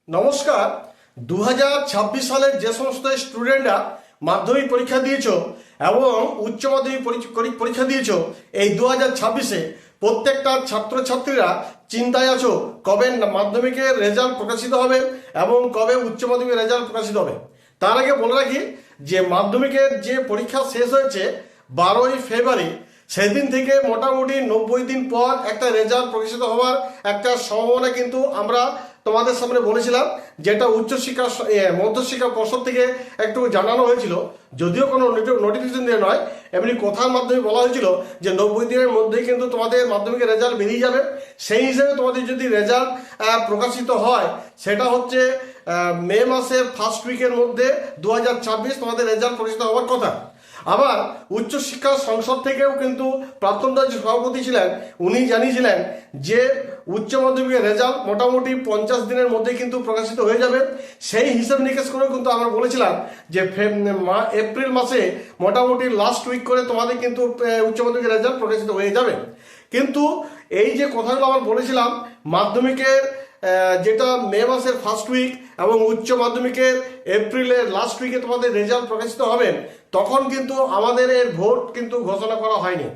নমস্কার। 2026 সালের যে সমস্ত স্টুডেন্টরা মাধ্যমিক পরীক্ষা দিয়েছো এবং উচ্চ মাধ্যমিক পরীক্ষা দিয়েছো এই 2026-এ প্রত্যেকটা ছাত্রছাত্রীরা চিন্তায় আছো কবে মাধ্যমিকের রেজাল্ট প্রকাশিত হবে এবং কবে উচ্চ মাধ্যমিকের রেজাল্ট প্রকাশিত হবে। তার আগে বলে রাখি যে মাধ্যমিকের যে পরীক্ষা শেষ হয়েছে 12ই ফেব্রুয়ারি, সেদিন থেকে মোটামুটি 90 দিন পর একটা রেজাল্ট প্রকাশিত হওয়ার একটা সম্ভাবনা কিন্তু আমরা তোমাদের সামনে বলেছিলাম, যেটা উচ্চশিক্ষা মধ্যশিক্ষা পর্ষদ থেকে একটু জানানো হয়েছিল। যদিও কোনো নোটিফিকেশন দিয়ে নয়, এমনি কথার মাধ্যমে বলা হয়েছিল যে 90 দিনের মধ্যেই কিন্তু তোমাদের মাধ্যমিকের রেজাল্ট বেরিয়ে যাবে। সেই হিসেবে তোমাদের যদি রেজাল্ট প্রকাশিত হয় সেটা হচ্ছে মে মাসের ফার্স্ট উইকের মধ্যে 2026 তোমাদের রেজাল্ট প্রকাশিত হওয়ার কথা। আবার উচ্চশিক্ষা সংসদ থেকেও কিন্তু প্রাক্তন রাজ্য সভাপতি ছিলেন, উনি জানিয়েছিলেন যে উচ্চ মাধ্যমিকের রেজাল্ট মোটামুটি 50 দিনের মধ্যে কিন্তু প্রকাশিত হয়ে যাবে। সেই হিসাব নিকেশ করেও কিন্তু আমরা বলেছিলাম যে এপ্রিল মাসে মোটামুটি লাস্ট উইক করে তোমাদের কিন্তু উচ্চ মাধ্যমিকের রেজাল্ট প্রকাশিত হয়ে যাবে। কিন্তু এই যে কথাগুলো আমরা বলেছিলাম, মাধ্যমিকের যেটা মে মাসের ফার্স্ট উইক এবং উচ্চ মাধ্যমিকের এপ্রিলের লাস্ট উইকে তোমাদের রেজাল্ট প্রকাশিত হবে, তখন কিন্তু আমাদের এর ভোট কিন্তু ঘোষণা করা হয়নি।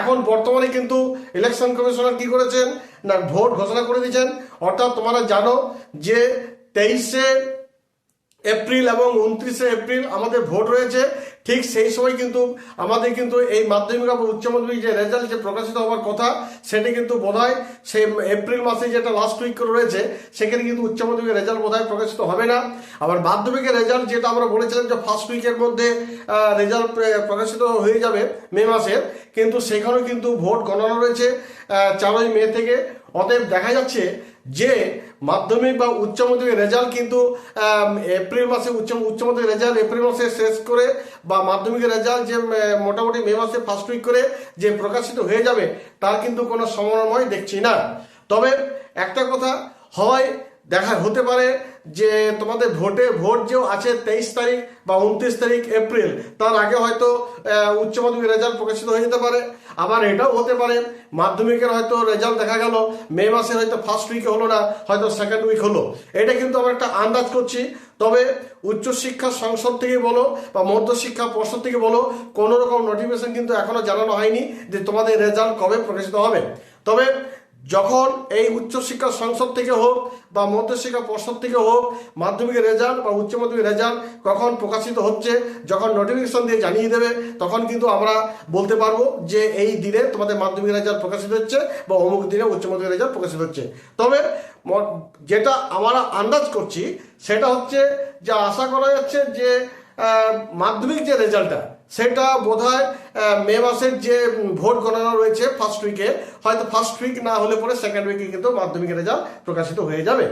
এখন বর্তমানে কিন্তু ইলেকশন কমিশনার কি করেছেন না, ভোট ঘোষণা করে দিয়েছেন। অর্থাৎ তোমরা জানো যে 23শে এপ্রিল এবং 29শে এপ্রিল আমাদের ভোট রয়েছে। ঠিক সেই সময় কিন্তু আমাদের কিন্তু এই মাধ্যমিক এবং উচ্চ মাধ্যমিক যে রেজাল্ট যে প্রকাশিত হওয়ার কথা, সেটি কিন্তু বোধহয় সেই এপ্রিল মাসে যেটা লাস্ট উইক রয়েছে সেখানে কিন্তু উচ্চ মাধ্যমিকের রেজাল্ট বোধহয় প্রকাশিত হবে না। আবার মাধ্যমিকের রেজাল্ট যেটা আমরা বলেছিলাম যে ফার্স্ট উইকের মধ্যে রেজাল্ট প্রকাশিত হয়ে যাবে মে মাসের, কিন্তু সেখানেও কিন্তু ভোট গণনা রয়েছে 4ই মে থেকে। অতএব দেখা যাচ্ছে যে মাধ্যমিক বা উচ্চ মাধ্যমিক রেজাল্ট কিন্তু এপ্রিল মাসে উচ্চ মাধ্যমিক রেজাল্ট এপ্রিল মাসে শেষ করে বা মাধ্যমিকের রেজাল্ট যে মোটামুটি মে মাসে ফার্স্ট উইক করে যে প্রকাশিত হয়ে যাবে তার কিন্তু কোনো সম্ভাবনাই দেখছি না। তবে একটা কথা হয়, দেখা হতে পারে যে তোমাদের ভোট যে আছে 23 তারিখ বা 29 তারিখ এপ্রিল, তার আগে হয়তো উচ্চ মাধ্যমিক রেজাল্ট প্রকাশিত হয়ে যেতে পারে। আবার এটাও হতে পারে মাধ্যমিকের হয়তো রেজাল্ট দেখা গেল মে মাসে হয়তো ফার্স্ট উইকে হলো না, হয়তো সেকেন্ড উইক হলো। এটা কিন্তু আমরা একটা আন্দাজ করছি। তবে উচ্চশিক্ষা সংসদ থেকে বলো বা মধ্যশিক্ষা পর্ষদ থেকে বলো, কোনো রকম নোটিফিকেশন কিন্তু এখনো জানানো হয়নি যে তোমাদের রেজাল্ট কবে প্রকাশিত হবে। তবে যখন এই উচ্চশিক্ষা সংসদ থেকে হোক বা মধ্যশিক্ষা পর্ষদ থেকে হোক মাধ্যমিকের রেজাল্ট বা উচ্চ মাধ্যমিক রেজাল্ট কখন প্রকাশিত হচ্ছে, যখন নোটিফিকেশন দিয়ে জানিয়ে দেবে, তখন কিন্তু আমরা বলতে পারবো যে এই দিনে তোমাদের মাধ্যমিক রেজাল্ট প্রকাশিত হচ্ছে বা অমুক দিনে উচ্চ মাধ্যমিক রেজাল্ট প্রকাশিত হচ্ছে। তবে যেটা আমরা আন্দাজ করছি সেটা হচ্ছে যে আশা করা যাচ্ছে যে মাধ্যমিক যে রেজাল্টটা সেটা বোধহয় মে মাসের যে ভোট গণনা রয়েছে ফার্স্ট উইকে, হয়তো ফার্স্ট উইক না হলে পরে সেকেন্ড উইকে কিন্তু মাধ্যমিকের রেজাল্ট প্রকাশিত হয়ে যাবে।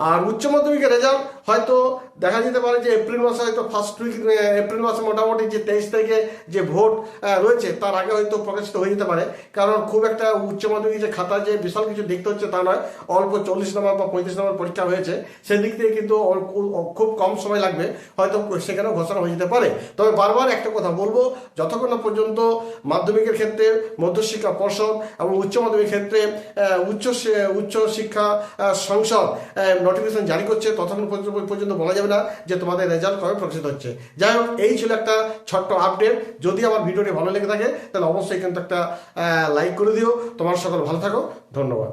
আর উচ্চ মাধ্যমিকের রেজাল্ট হয়তো দেখা যেতে পারে যে এপ্রিল মাসে হয়তো ফার্স্ট উইক, এপ্রিল মাসে মোটামুটি যে 23 তারিখে যে ভোট রয়েছে তার আগে হয়তো প্রকাশিত হয়ে যেতে পারে। কারণ খুব একটা উচ্চ মাধ্যমিক যে খাতা যে বিশাল কিছু দেখতে হচ্ছে তা নয়, অল্প 40 নম্বর বা 35 নম্বর পরীক্ষা হয়েছে, সেদিক থেকে কিন্তু খুব কম সময় লাগবে, হয়তো সেখানেও ঘোষণা হয়ে যেতে পারে। তবে বারবার একটা কথা বলবো, যতক্ষণ না পর্যন্ত মাধ্যমিকের ক্ষেত্রে মধ্যশিক্ষা পর্ষদ এবং উচ্চ মাধ্যমিকের ক্ষেত্রে উচ্চ শিক্ষা সংসদ নোটিফিকেশন জারি করছে, ততক্ষণ পর্যন্ত বলা যাবে না যে তোমাদের রেজাল্ট কবে প্রকাশিত হচ্ছে। যাই হোক, এই ছিল একটা ছোট্ট আপডেট। যদি আমার ভিডিওটি ভালো লেগে থাকে তাহলে অবশ্যই কিন্তু একটা লাইক করে দিও। তোমার সকল ভালো থাকো, ধন্যবাদ।